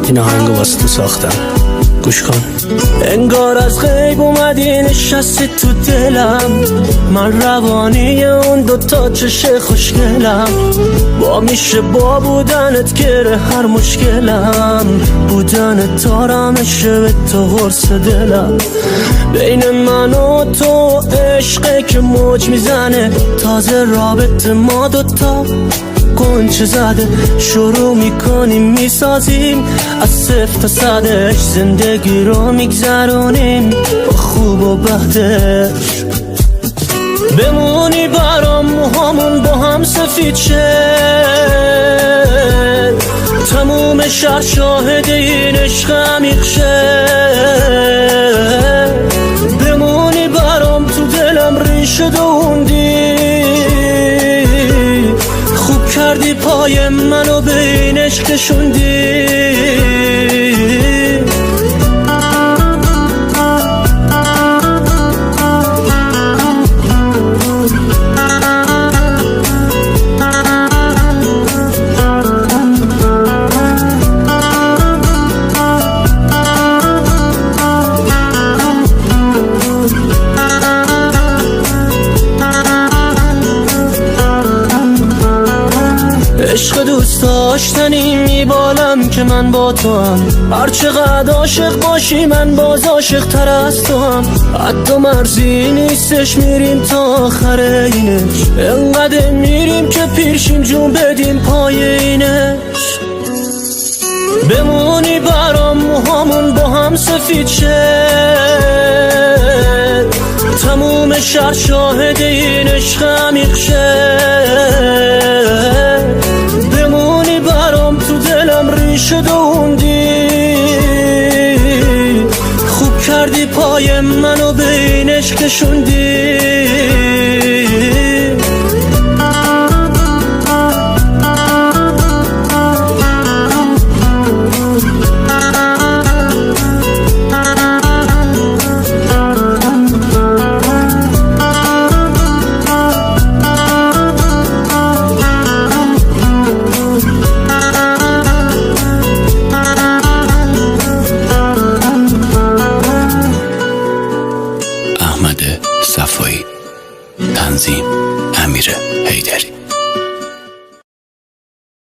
این آهنگو واسه تو ساختم، گوش کن. انگار از غیب اومدی نشستی تو دلم، من روانی اون دوتا چش خوشگلم، با میشه با بودنت گره هر مشکلم، بودن تارمشه به تو غرص دلم. بین من و تو عشقه که موج میزنه، تازه رابطه ما دوتا گنچه زده، شروع میکنیم میسازیم از صفر تا صدش، زندگی رو میگذرونیم با خوب و بدش. بمونی برام موهامون با هم سفید شه، تموم شهر شاهد این عشق عمیق شه. بمونی برام تو دلم ریشه دووندی، خوب کردی پای منو به این عشق کشوندی. عشق دوست داشتنی میبالم که من با تو هم، هر چقدر عاشق باشی من باز عاشق تر از تو هم، حتی مرزی نیستش میریم تا آخر اینش، انقدر میریم که پیرشیم جون بدیم پای اینش. بمونی برام موهامون با هم سفید شه، تموم شهر شاهد این عشق عمیق شه. بمونی برام تو دلم ریشه دووندی، خوب کردی پای منو به این عشق کشوندی.